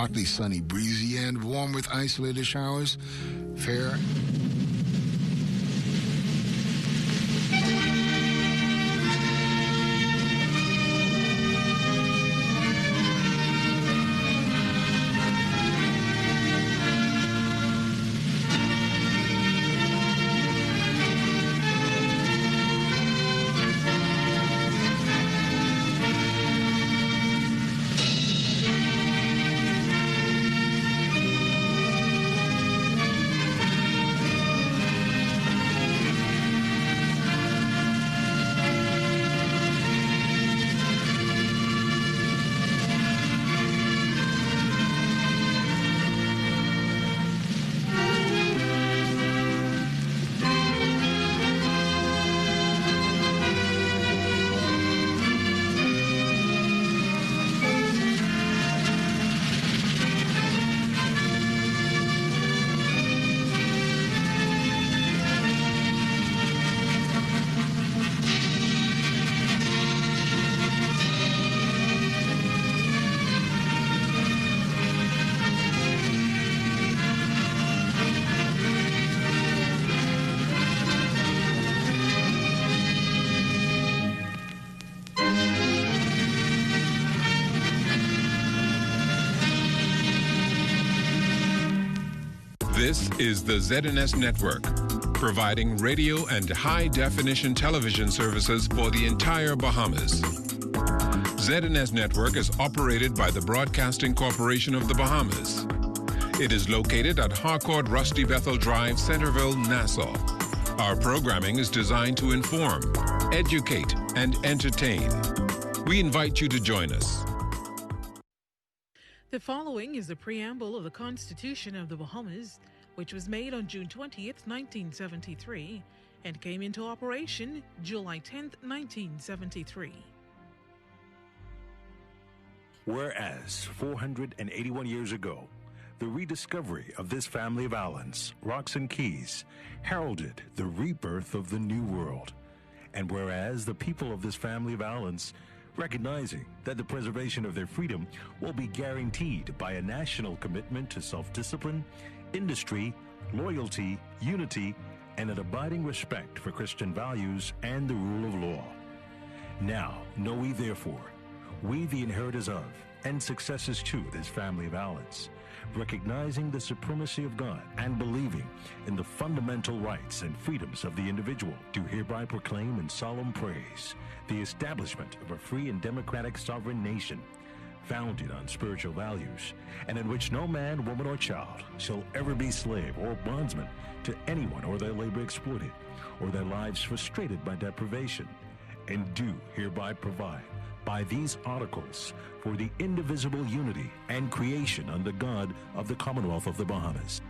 Partly sunny, breezy, and warm with isolated showers. Fair. This is the ZNS Network, providing radio and high-definition television services for the entire Bahamas. ZNS Network is operated by the Broadcasting Corporation of the Bahamas. It is located at Harcourt Rusty Bethel Drive, Centerville, Nassau. Our programming is designed to inform, educate, and entertain. We invite you to join us. The following is the preamble of the Constitution of the Bahamas, which was made on June 20th, 1973, and came into operation July 10th, 1973. Whereas 481 years ago, the rediscovery of this family of islands, rocks and keys, heralded the rebirth of the New World. And whereas the people of this family of islands, recognizing that the preservation of their freedom will be guaranteed by a national commitment to self-discipline, industry, loyalty, unity, and an abiding respect for Christian values and the rule of law. Now, know we therefore, we the inheritors of and successors to this family of islands, recognizing the supremacy of God and believing in the fundamental rights and freedoms of the individual, do hereby proclaim in solemn praise the establishment of a free and democratic sovereign nation, founded on spiritual values, and in which no man, woman, or child shall ever be slave or bondsman to anyone, or their labor exploited, or their lives frustrated by deprivation, and do hereby provide by these articles for the indivisible unity and creation under God of the Commonwealth of the Bahamas.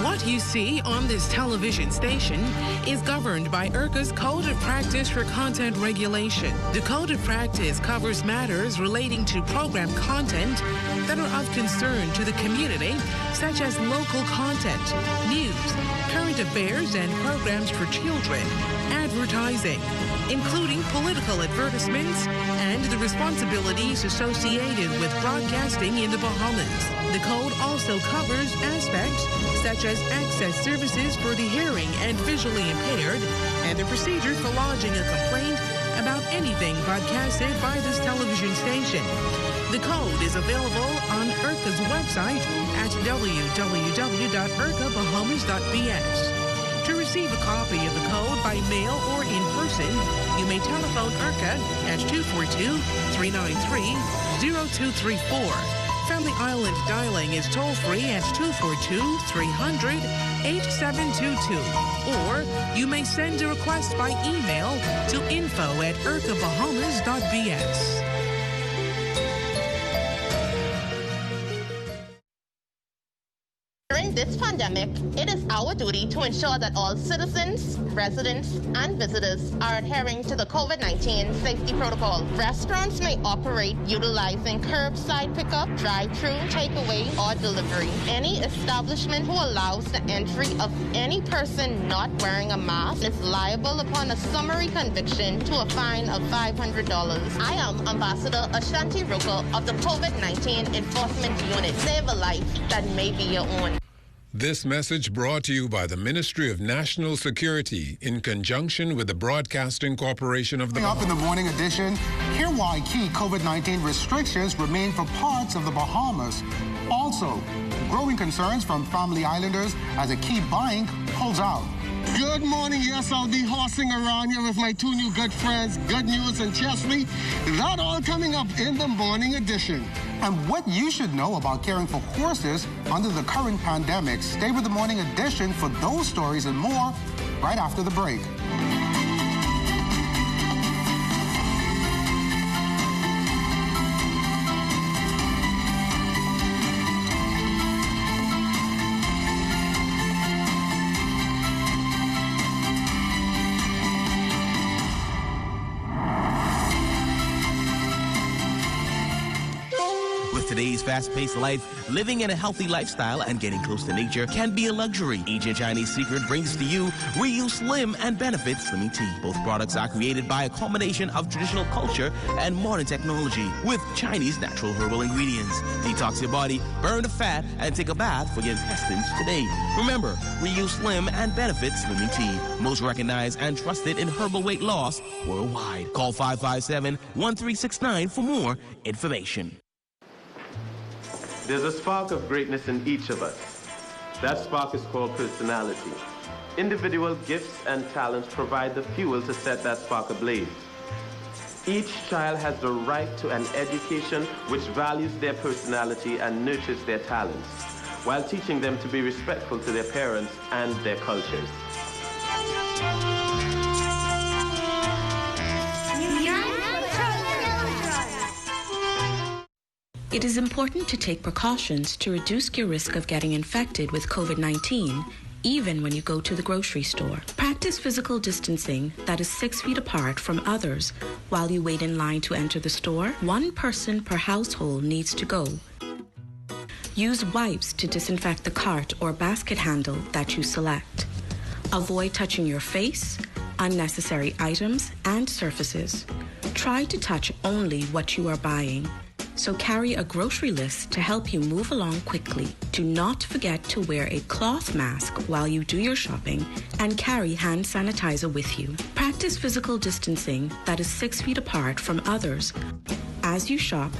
What you see on this television station is governed by IRCA's Code of Practice for Content Regulation. The Code of Practice covers matters relating to program content that are of concern to the community, such as local content, news, current affairs, and programs for children, advertising, including political advertisements, and the responsibilities associated with broadcasting in the Bahamas. The code also covers aspects such as access services for the hearing and visually impaired, and the procedure for lodging a complaint about anything broadcasted by this television station. The code is available on IRCA's website at www.ircabahamas.bs. To receive a copy of the code by mail or in person, you may telephone IRCA at 242-393-0234. Family Island dialing is toll-free at 242-300-8722. Or you may send a request by email to info@ircabahamas.bs. During this pandemic, it is our duty to ensure that all citizens, residents, and visitors are adhering to the COVID-19 safety protocol. Restaurants may operate utilizing curbside pickup, drive-through, takeaway, or delivery. Any establishment who allows the entry of any person not wearing a mask is liable upon a summary conviction to a fine of $500. I am Ambassador Ashanti Ruka of the COVID-19 Enforcement Unit. Save a life that may be your own. This message brought to you by the Ministry of National Security in conjunction with the Broadcasting Corporation of the Up in the morning edition, hear why key COVID-19 restrictions remain for parts of the Bahamas. Also, growing concerns from family islanders as a key bank pulls out. Good morning. Yes, I'll be horsing around here with my two new good friends, Good News and Chesley. That all coming up in the morning edition. And what you should know about caring for horses under the current pandemic. Stay with the morning edition for those stories and more right after the break. Today's fast-paced life, living in a healthy lifestyle and getting close to nature can be a luxury. Ancient Chinese Secret brings to you Real Slim and Benefit Slimming Tea. Both products are created by a combination of traditional culture and modern technology with Chinese natural herbal ingredients. Detox your body, burn the fat, and take a bath for your intestines today. Remember, Real Slim and Benefit Slimming Tea. Most recognized and trusted in herbal weight loss worldwide. Call 557-1369 for more information. There's a spark of greatness in each of us. That spark is called personality. Individual gifts and talents provide the fuel to set that spark ablaze. Each child has the right to an education which values their personality and nurtures their talents, while teaching them to be respectful to their parents and their cultures. It is important to take precautions to reduce your risk of getting infected with COVID-19, even when you go to the grocery store. Practice physical distancing that is 6 feet apart from others while you wait in line to enter the store. One person per household needs to go. Use wipes to disinfect the cart or basket handle that you select. Avoid touching your face, unnecessary items, and surfaces. Try to touch only what you are buying. So carry a grocery list to help you move along quickly. Do not forget to wear a cloth mask while you do your shopping and carry hand sanitizer with you. Practice physical distancing that is 6 feet apart from others as you shop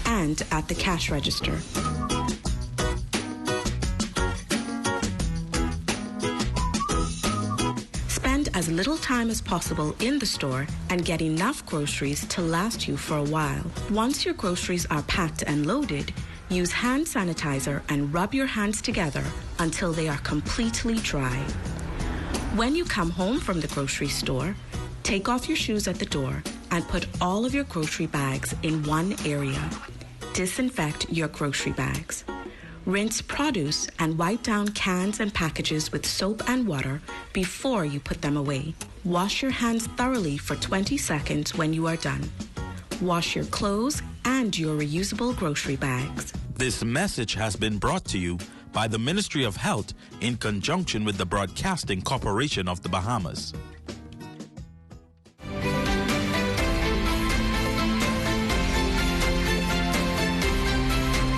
and at the cash register. As little time as possible in the store and get enough groceries to last you for a while. Once your groceries are packed and loaded, use hand sanitizer and rub your hands together until they are completely dry. When you come home from the grocery store, take off your shoes at the door and put all of your grocery bags in one area. Disinfect your grocery bags. Rinse produce and wipe down cans and packages with soap and water before you put them away. Wash your hands thoroughly for 20 seconds when you are done. Wash your clothes and your reusable grocery bags. This message has been brought to you by the Ministry of Health in conjunction with the Broadcasting Corporation of the Bahamas.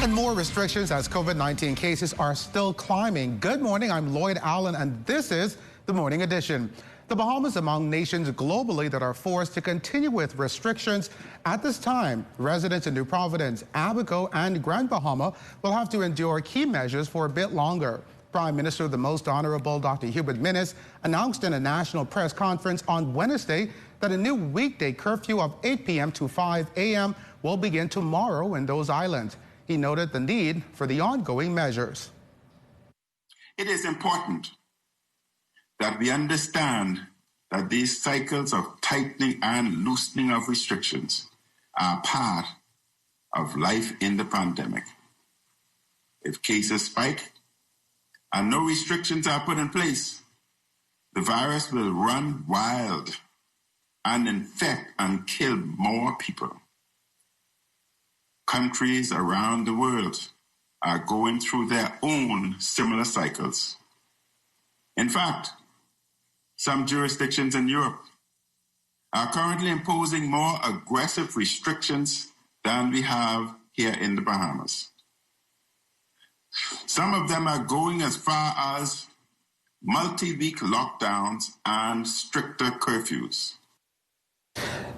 More restrictions as COVID-19 cases are still climbing. Good morning, I'm Lloyd Allen, and this is the Morning Edition. The Bahamas among nations globally that are forced to continue with restrictions. At this time, residents in New Providence, Abaco, and Grand Bahama will have to endure key measures for a bit longer. Prime Minister, the Most Honorable Dr. Hubert Minnis, announced in a national press conference on Wednesday that a new weekday curfew of 8 p.m. to 5 a.m. will begin tomorrow in those islands. He noted the need for the ongoing measures. It is important that we understand that these cycles of tightening and loosening of restrictions are part of life in the pandemic. If cases spike and no restrictions are put in place, the virus will run wild and infect and kill more people. Countries around the world are going through their own similar cycles. In fact, some jurisdictions in Europe are currently imposing more aggressive restrictions than we have here in the Bahamas. Some of them are going as far as multi-week lockdowns and stricter curfews.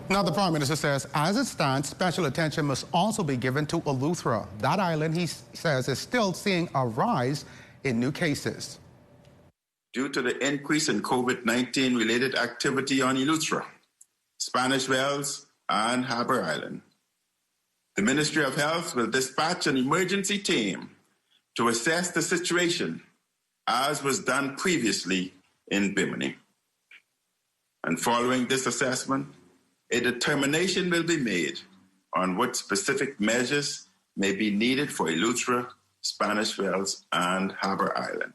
Now, the Prime Minister says, as it stands, special attention must also be given to Eleuthera. That island, he says, is still seeing a rise in new cases. Due to the increase in COVID-19 related activity on Eleuthera, Spanish Wells, and Harbour Island, the Ministry of Health will dispatch an emergency team to assess the situation, as was done previously in Bimini. And following this assessment, a determination will be made on what specific measures may be needed for Eleuthera, Spanish Wells, and Harbour Island.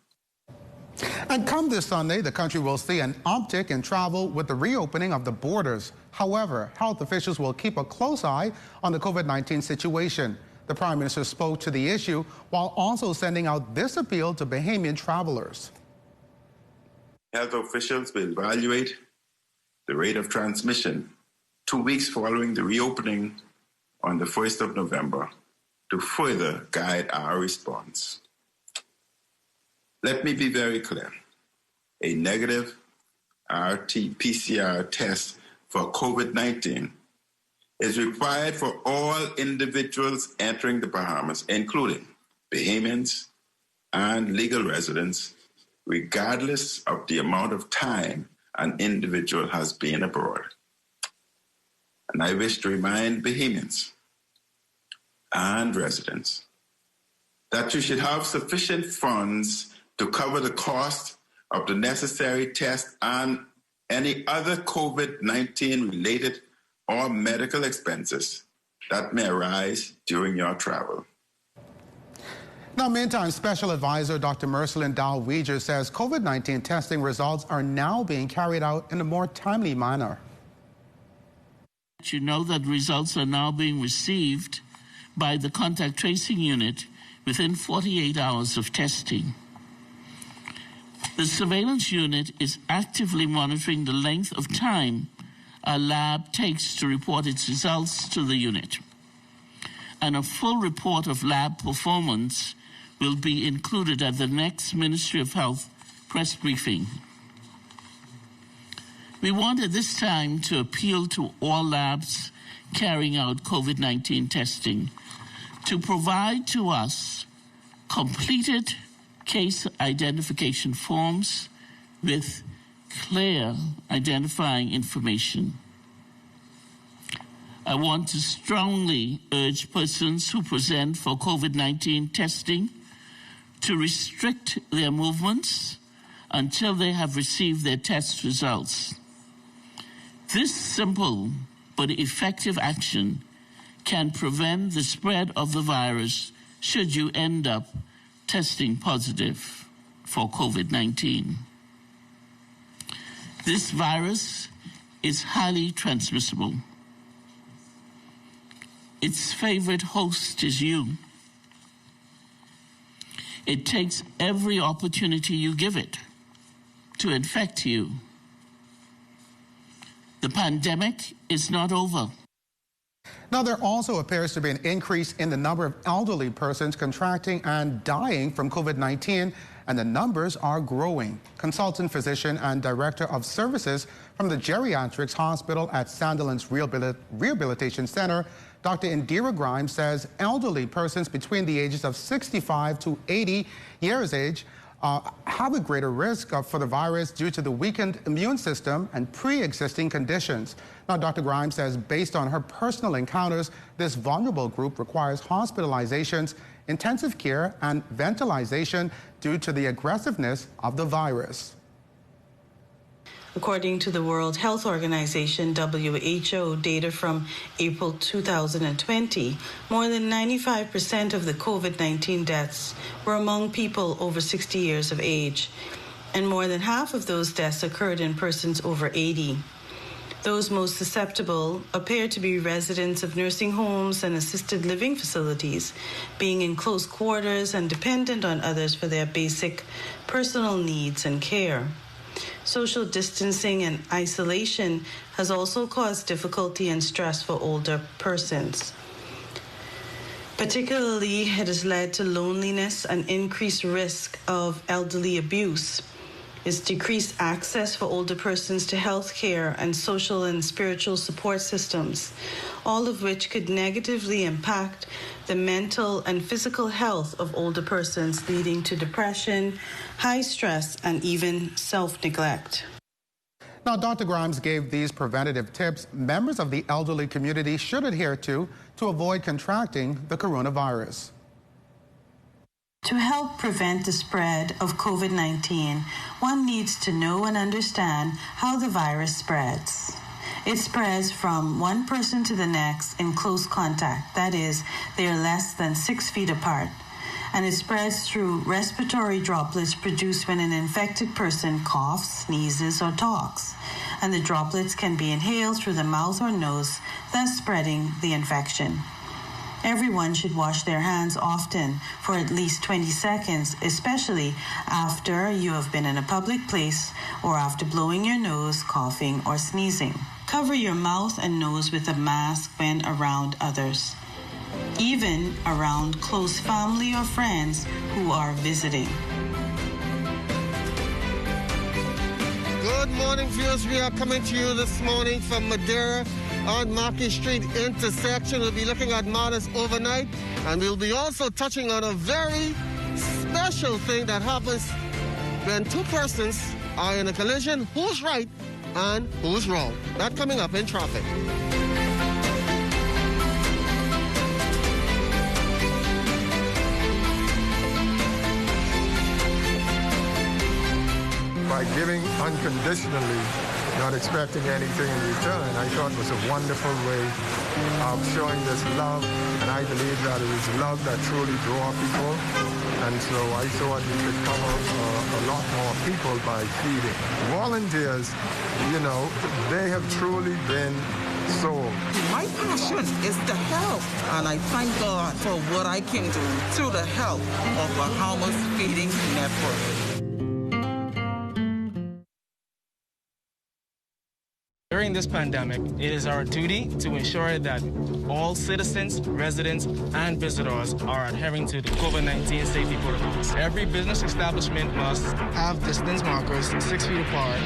And come this Sunday, the country will see an uptick in travel with the reopening of the borders. However, health officials will keep a close eye on the COVID-19 situation. The Prime Minister spoke to the issue while also sending out this appeal to Bahamian travelers. Health officials will evaluate the rate of transmission 2 weeks following the reopening on the 1st of November to further guide our response. Let me be very clear. A negative RT-PCR test for COVID-19 is required for all individuals entering the Bahamas, including Bahamians and legal residents, regardless of the amount of time an individual has been abroad. And I wish to remind Bahamians and residents that you should have sufficient funds to cover the cost of the necessary test and any other COVID-19 related or medical expenses that may arise during your travel. Now, meantime, Special Advisor Dr. Mercelyn Dow-Weger says COVID-19 testing results are now being carried out in a more timely manner. You know that results are now being received by the contact tracing unit within 48 hours of testing. The surveillance unit is actively monitoring the length of time a lab takes to report its results to the unit. And a full report of lab performance will be included at the next Ministry of Health press briefing. We want at this time to appeal to all labs carrying out COVID-19 testing to provide to us completed case identification forms with clear identifying information. I want to strongly urge persons who present for COVID-19 testing to restrict their movements until they have received their test results. This simple but effective action can prevent the spread of the virus should you end up testing positive for COVID-19. This virus is highly transmissible. Its favorite host is you. It takes every opportunity you give it to infect you. The pandemic is not over. Now, there also appears to be an increase in the number of elderly persons contracting and dying from COVID-19, and the numbers are growing. Consultant physician and director of services from the Geriatrics Hospital at Sandilands Rehabilitation Center, Dr. Indira Grimes, says elderly persons between the ages of 65 to 80 years age have a greater risk for the virus due to the weakened immune system and pre-existing conditions. Now, Dr. Grimes says based on her personal encounters, this vulnerable group requires hospitalizations, intensive care, and ventilation due to the aggressiveness of the virus. According to the World Health Organization, WHO, data from April 2020, more than 95% of the COVID-19 deaths were among people over 60 years of age, and more than half of those deaths occurred in persons over 80. Those most susceptible appear to be residents of nursing homes and assisted living facilities, being in close quarters and dependent on others for their basic personal needs and care. Social distancing and isolation has also caused difficulty and stress for older persons. Particularly, it has led to loneliness and increased risk of elderly abuse. It's decreased access for older persons to health care and social and spiritual support systems, all of which could negatively impact the mental and physical health of older persons, leading to depression, high stress, and even self-neglect. Now, Dr. Grimes gave these preventative tips members of the elderly community should adhere to avoid contracting the coronavirus. To help prevent the spread of COVID-19, one needs to know and understand how the virus spreads. It spreads from one person to the next in close contact, that is, they are less than 6 feet apart, and it spreads through respiratory droplets produced when an infected person coughs, sneezes, or talks, and the droplets can be inhaled through the mouth or nose, thus spreading the infection. Everyone should wash their hands often for at least 20 seconds, especially after you have been in a public place or after blowing your nose, coughing, or sneezing. Cover your mouth and nose with a mask when around others, even around close family or friends who are visiting. Good morning, viewers. We are coming to you this morning from Madeira on Market Street intersection. We'll be looking at matters overnight, and we'll be also touching on a very special thing that happens when two persons are in a collision. Who's right and who's wrong? That coming up in traffic. By giving unconditionally, not expecting anything in return, I thought was a wonderful way of showing this love, and I believe that it is love that truly draws people, and so I thought we could cover a lot more people by feeding. Volunteers, you know, they have truly been sold. My passion is the help, and I thank God for what I can do through the help of Bahamas Feeding Network. During this pandemic, it is our duty to ensure that all citizens, residents, and visitors are adhering to the COVID-19 safety protocols. Every business establishment must have distance markers 6 feet apart,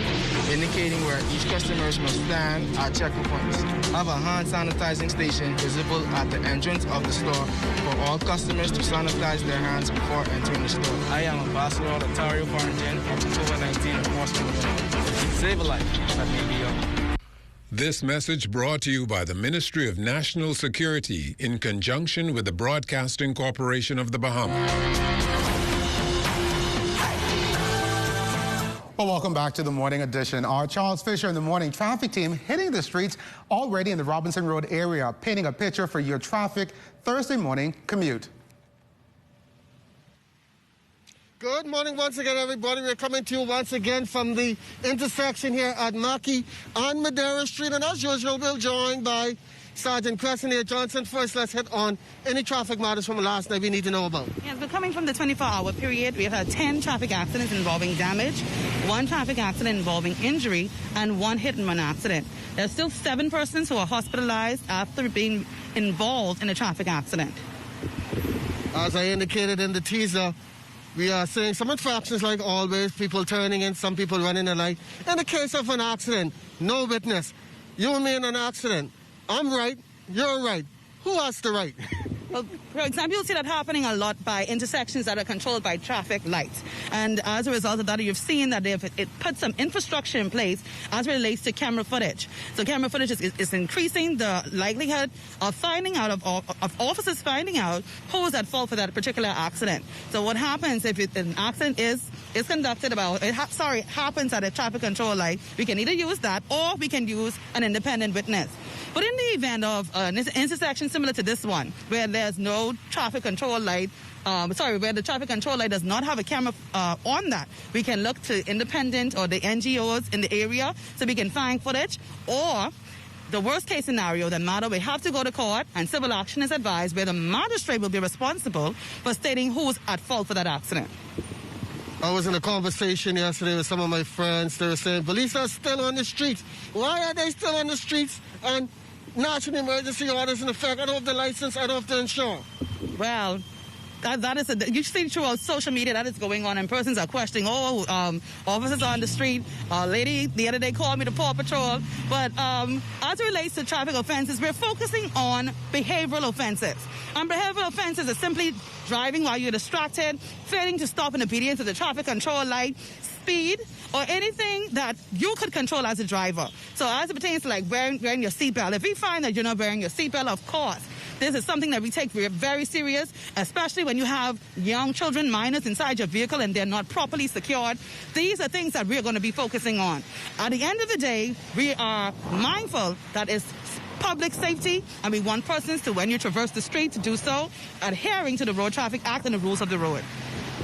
indicating where each customer must stand at check-in points. Have a hand sanitizing station visible at the entrance of the store for all customers to sanitize their hands before entering the store. I am Ambassador Latario Farrington of the COVID-19 Enforcement Unit. Save a life that may be yours. This message brought to you by the Ministry of National Security in conjunction with the Broadcasting Corporation of the Bahamas. Well, welcome back to the morning edition. Our Charles Fisher and the morning traffic team hitting the streets already in the Robinson Road area, painting a picture for your traffic Thursday morning commute. Good morning once again, everybody. We're coming to you once again from the intersection here at Mackey on Madeira Street. And as usual, we're joined by Sergeant Cressinier Johnson. First, let's hit on any traffic matters from last night we need to know about. Yes, we're coming from the 24-hour period. We have had 10 traffic accidents involving damage, 1 traffic accident involving injury, and 1 hit-and-run accident. There are still 7 persons who are hospitalized after being involved in a traffic accident. As I indicated in the teaser, we are seeing some infractions like always, people turning in, some people running the light. In the case of an accident, no witness. You and me in an accident. I'm right, you're right. Who has the right? Well, for example, you'll see that happening a lot by intersections that are controlled by traffic lights. And as a result of that, you've seen that it put some infrastructure in place as it relates to camera footage. So camera footage is increasing the likelihood of finding out, of officers finding out who was at fault for that particular accident. So what happens if an accident is conducted happens at a traffic control light, we can either use that or we can use an independent witness. But in the event of an intersection similar to this one, where there's no traffic control light, where the traffic control light does not have a camera on that, we can look to independent or the NGOs in the area so we can find footage, or the worst case scenario, the matter will have to go to court and civil action is advised, where the magistrate will be responsible for stating who's at fault for that accident. I was in a conversation yesterday with some of my friends. They were saying police are still on the streets. Why are they still on the streets? And national emergency orders in effect. I don't have the license. I don't have the insurance. Well, that is you see throughout social media that is going on, and persons are questioning, officers on the street. A lady the other day called me to Paw Patrol. But as it relates to traffic offenses, we're focusing on behavioral offenses. And behavioral offenses are simply driving while you're distracted, failing to stop in obedience to the traffic control light, speed, or anything that you could control as a driver. So as it pertains to like wearing your seatbelt, if we find that you're not wearing your seatbelt, of course, this is something that we take very serious, especially when you have young children, minors inside your vehicle and they're not properly secured. These are things that we're going to be focusing on. At the end of the day, we are mindful that it's public safety, and we want persons to, when you traverse the street, to do so adhering to the Road Traffic Act and the rules of the road.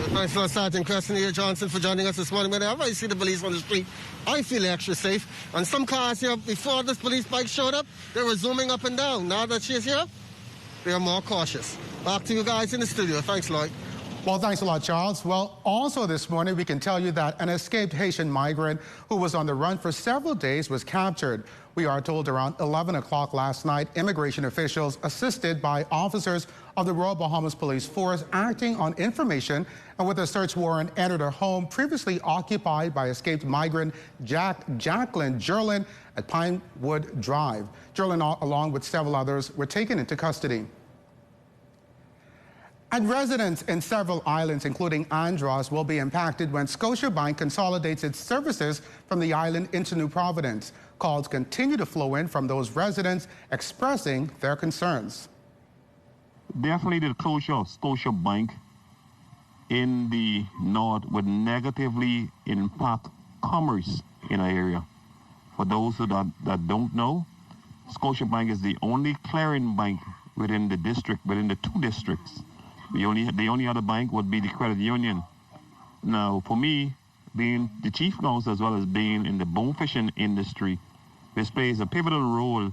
Thanks a lot, Sergeant Creston here, Johnson, for joining us this morning. Whenever I see the police on the street, I feel extra safe. And some cars here, before this police bike showed up, they were zooming up and down. Now that she's here, they are more cautious. Back to you guys in the studio. Thanks, Lloyd. Well, thanks a lot, Charles. Well, also this morning, we can tell you that an escaped Haitian migrant who was on the run for several days was captured. We are told around 11 o'clock last night, immigration officials, assisted by officers of the Royal Bahamas Police Force, acting on information and with a search warrant, entered a home previously occupied by escaped migrant Jacqueline Jerlin at Pinewood Drive. Jerlin, along with several others, were taken into custody. And residents in several islands, including Andros, will be impacted when Scotiabank consolidates its services from the island into New Providence. Calls continue to flow in from those residents expressing their concerns. Definitely the closure of Scotiabank in the north would negatively impact commerce in our area. For those that don't know, Scotiabank is the only clearing bank within the district, within the two districts. The only other bank would be the credit union. Now, for me, being the chief counsel as well as being in the bone fishing industry, this plays a pivotal role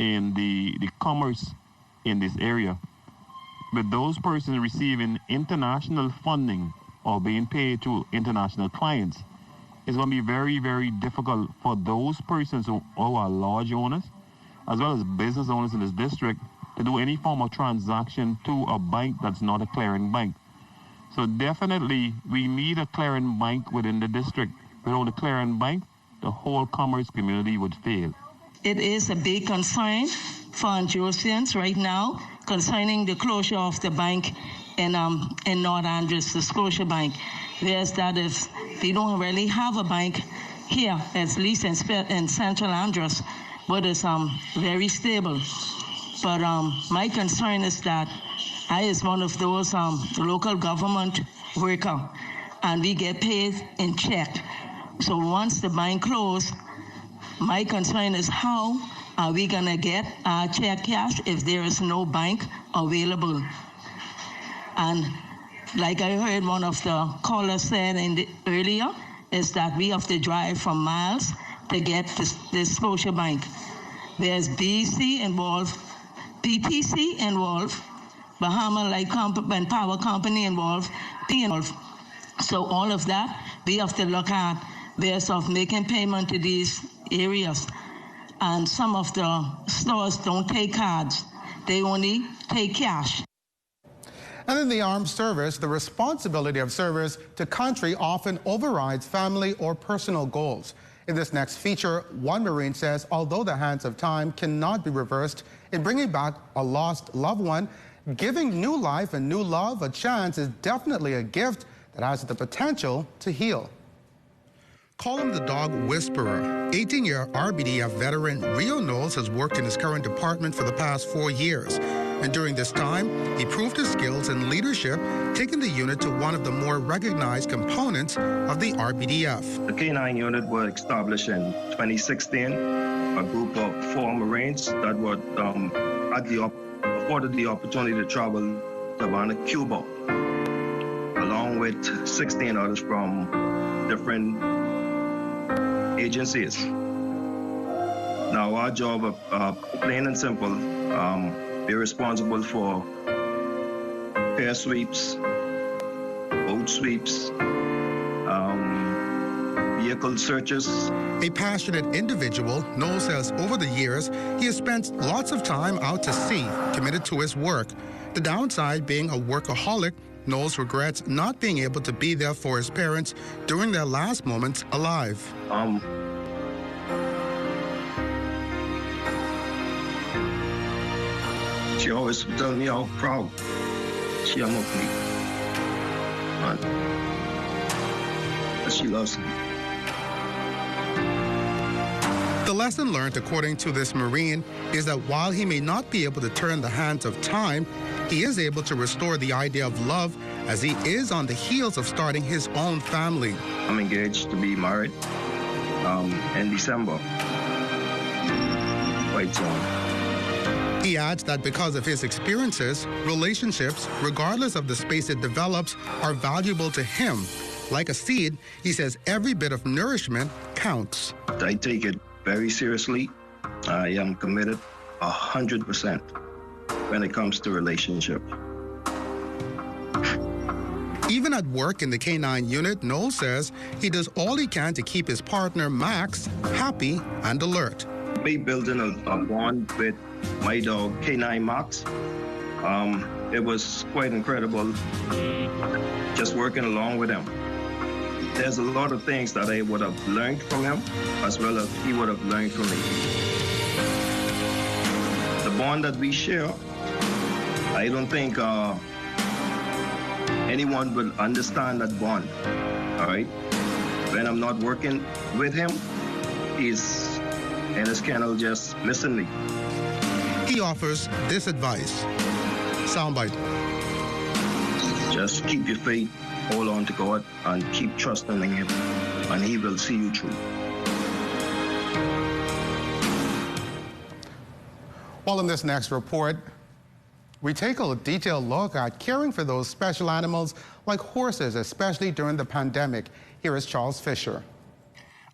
in the commerce in this area. With those persons receiving international funding or being paid to international clients, it's going to be very, very difficult for those persons who are large owners, as well as business owners in this district, to do any form of transaction to a bank that's not a clearing bank. So definitely we need a clearing bank within the district. Without a clearing bank, the whole commerce community would fail. It is a big concern for Androsians right now concerning the closure of the bank in North Andros, the Scotiabank. There's that if we don't really have a bank here, at least in Central Andros, but it's very stable. But my concern is that I is one of those local government worker, and we get paid in check. So once the bank closed, my concern is how are we gonna get our check cash if there is no bank available? And like I heard one of the callers said earlier, is that we have to drive from miles to get this Scotiabank. There's BC involved, PPC involved, Bahama Light and Power Company involved, P involved. So all of that, we have to look at ways of making payment to these areas. And some of the stores don't take cards. They only take cash. And in the armed service, the responsibility of service to country often overrides family or personal goals. In this next feature, one Marine says although the hands of time cannot be reversed in bringing back a lost loved one, Giving new life and new love a chance is definitely a gift that has the potential to heal. Call him the dog whisperer. 18-year RBDF veteran Rio Knowles has worked in his current department for the past 4 years. And during this time, he proved his skills in leadership, taking the unit to one of the more recognized components of the RBDF. The K9 unit was established in 2016. A group of 4 Marines that were afforded the opportunity to travel to Havana, Cuba, along with 16 others from different agencies. Now, our job, plain and simple, we're responsible for air sweeps, boat sweeps, vehicle searches. A passionate individual, Knowles says over the years, he has spent lots of time out to sea, committed to his work. The downside being a workaholic, Knowles regrets not being able to be there for his parents during their last moments alive. She always tells me how proud she am of me. And that she loves me. The lesson learned, according to this Marine, is that while he may not be able to turn the hands of time, he is able to restore the idea of love as he is on the heels of starting his own family. I'm engaged to be married in December. Quite soon. He adds that because of his experiences, relationships, regardless of the space it develops, are valuable to him. Like a seed, he says every bit of nourishment counts. I take it very seriously. I am committed 100% when it comes to relationship. Even at work in the K9 unit, Knowles says he does all he can to keep his partner, Max, happy and alert. Me building a bond with my dog, K9 Max, it was quite incredible just working along with him. There's a lot of things that I would have learned from him, as well as he would have learned from me. The bond that we share, I don't think anyone will understand that bond, all right? When I'm not working with him, he's in his kennel just listening. He offers this advice. Soundbite. Just keep your faith, hold on to God, and keep trusting in Him, and He will see you through. Well, in this next report, we take a detailed look at caring for those special animals like horses, especially during the pandemic. Here is Charles Fisher.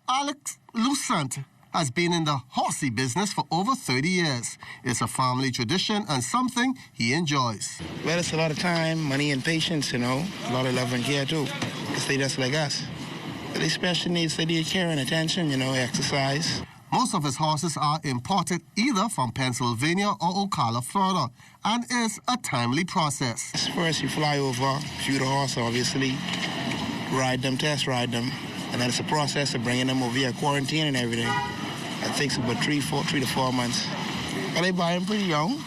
Alex Lucent has been in the horsey business for over 30 years. It's a family tradition and something he enjoys. Well, it's a lot of time, money, and patience, you know. A lot of love and care, too, because they just like us. But they special needs, they need care and attention, you know, exercise. Most of his horses are imported either from Pennsylvania or Ocala, Florida, and is a timely process. First, you fly over, view the horse, obviously, ride them, test ride them, and then it's a process of bringing them over here, quarantine and everything. It takes about 3 to 4 months. But they buy them pretty young.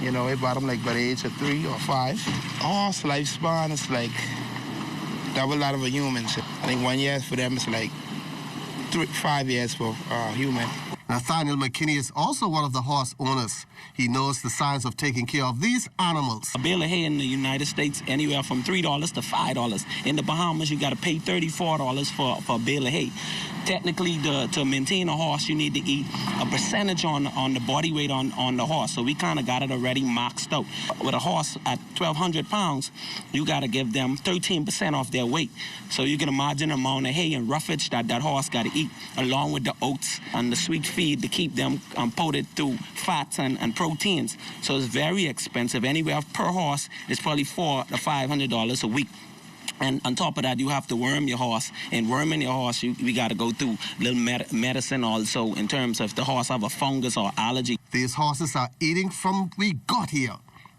You know, they bought them like by the age of 3 or 5. A horse lifespan is like double that of a human. So I think 1 year for them is like 5 years for a human. Nathaniel McKinney is also one of the horse owners. He knows the science of taking care of these animals. A bale of hay in the United States, anywhere from $3 to $5. In the Bahamas, you got to pay $34 for a bale of hay. Technically, to maintain a horse, you need to eat a percentage on the body weight on the horse. So we kind of got it already maxed out. With a horse at 1,200 pounds, you got to give them 13% off their weight. So you can imagine the amount of hay and roughage that horse got to eat, along with the oats and the sweet feed to keep them coated through fats and proteins. So it's very expensive. Anywhere per horse is probably $400 to $500 a week. And on top of that, you have to worm your horse. And worming your horse, we got to go through little medicine also in terms of the horse have a fungus or allergy. These horses are eating from we got here.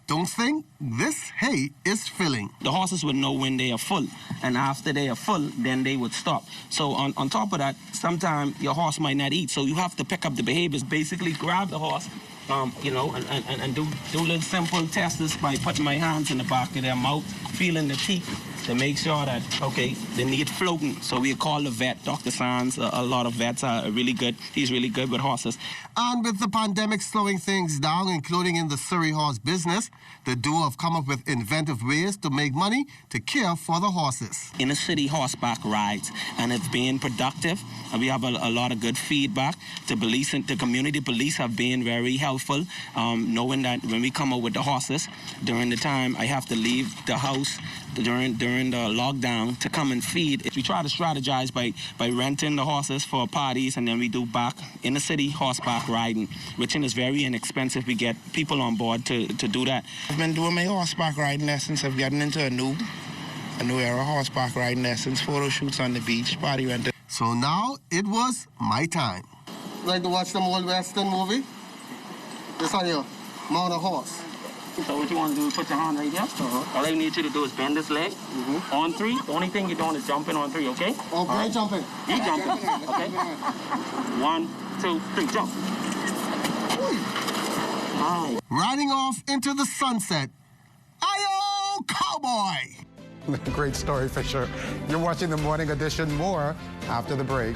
Don't think this hay is filling. The horses would know when they are full, and after they are full, then they would stop. So on top of that, sometimes your horse might not eat, so you have to pick up the behaviors. Basically, grab the horse and do little simple tests by putting my hands in the back of their mouth, feeling the teeth to make sure that, okay, they need floating. So we call the vet, Dr. Sands. A lot of vets are really good. He's really good with horses. And with the pandemic slowing things down, including in the Surrey horse business, the duo have come up with inventive ways to make money to care for the horses. In the city, horseback rides, and it's been productive. And we have a lot of good feedback. The community police have been very helpful, knowing that when we come out with the horses, during the time I have to leave the house during the lockdown to come and feed. We try to strategize by renting the horses for parties, and then we do back in the city horseback riding, which is very inexpensive. We get people on board to do that. I've been doing my horseback riding lessons. I've gotten into a new era horseback riding lessons, photo shoots on the beach, party rental. So now it was my time. Like to watch them old Western movie? This on your mount a horse. So what you want to do is put your hand right here. All I need you to do is bend this leg on 3. The only thing you're doing is jumping on 3, okay? Okay, right. Jumping. You jumping, okay? 1, 2, 3, jump. Right. Riding off into the sunset. Ayo, cowboy! Great story, Fisher. You're watching the Morning Edition. More after the break.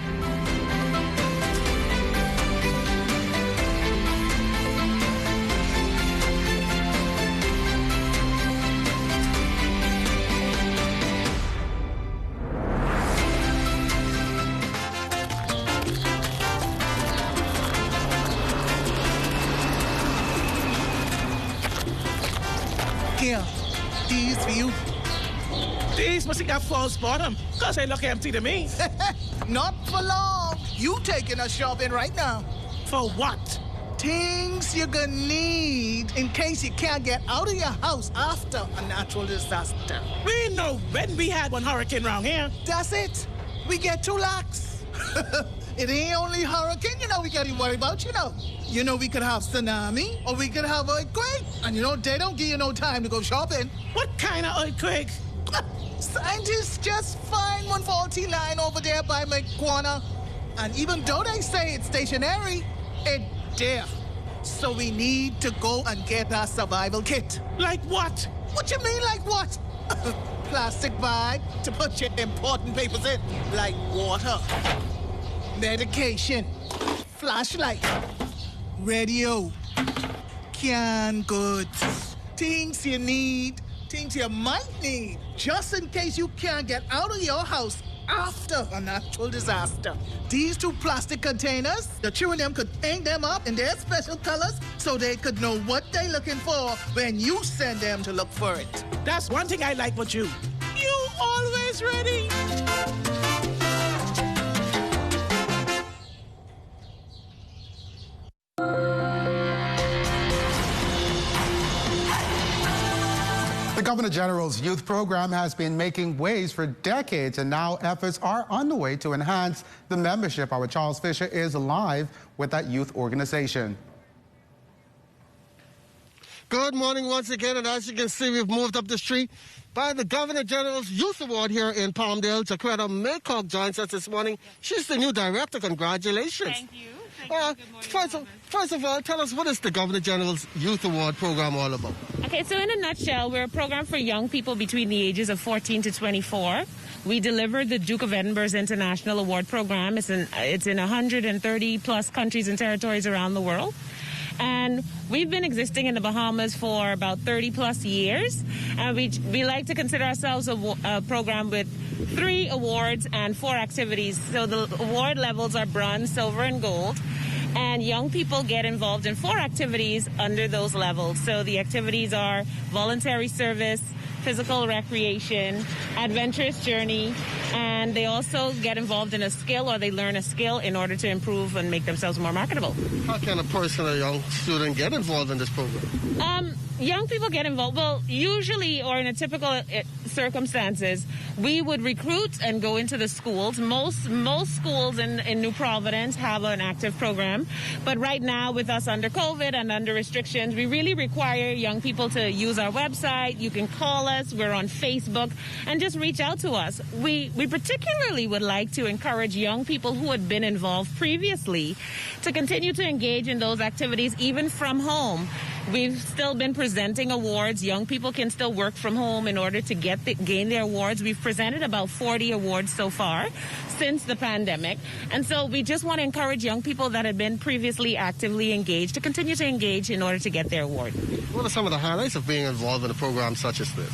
Here, these for you. These must have got false bottom, because they look empty to me. Not for long. You taking us shopping right now. For what? Things you're gonna need in case you can't get out of your house after a natural disaster. We know when we had one hurricane around here. That's it. We get 2 lakhs. It ain't only hurricane, we got to worry about, we could have tsunami, or we could have earthquake. And they don't give you no time to go shopping. What kind of earthquake? Scientists just find one faulty line over there by McGuana. And even though they say it's stationary, it's there. So we need to go and get our survival kit. Like what? What you mean, like what? Plastic bag to put your important papers in, like water, medication, flashlight, radio, canned goods, things you need, things you might need, just in case you can't get out of your house after a natural disaster. These 2 plastic containers, the two of them could paint them up in their special colors so they could know what they're looking for when you send them to look for it. That's one thing I like about you. You always ready. The Governor General's youth program has been making waves for decades, and now efforts are underway to enhance the membership. Our Charles Fisher is live with that youth organization. Good morning once again, and as you can see, we've moved up the street by the Governor General's Youth Award here in Palmdale. Jaquetta Maycock joins us this morning. She's the new director. Congratulations. Thank you. First of all, tell us, what is the Governor General's Youth Award program all about? Okay, so in a nutshell, we're a program for young people between the ages of 14 to 24. We deliver the Duke of Edinburgh's International Award Program. It's in 130 plus countries and territories around the world. And we've been existing in the Bahamas for about 30 plus years. And we like to consider ourselves a program with 3 awards and 4 activities. So the award levels are bronze, silver, and gold. And young people get involved in 4 activities under those levels. So the activities are voluntary service, physical recreation, adventurous journey, and they also get involved in a skill, or they learn a skill in order to improve and make themselves more marketable. How can a person, a young student, get involved in this program? Young people get involved. Well, usually, or in a typical circumstances, we would recruit and go into the schools. Most schools in New Providence have an active program. But right now, with us under COVID and under restrictions, we really require young people to use our website. You can call us. We're on Facebook, and just reach out to us. We particularly would like to encourage young people who had been involved previously to continue to engage in those activities, even from home. We've still been presenting awards. Young people can still work from home in order to gain their awards. We've presented about 40 awards so far since the pandemic. And so we just want to encourage young people that had been previously actively engaged to continue to engage in order to get their award. What are some of the highlights of being involved in a program such as this?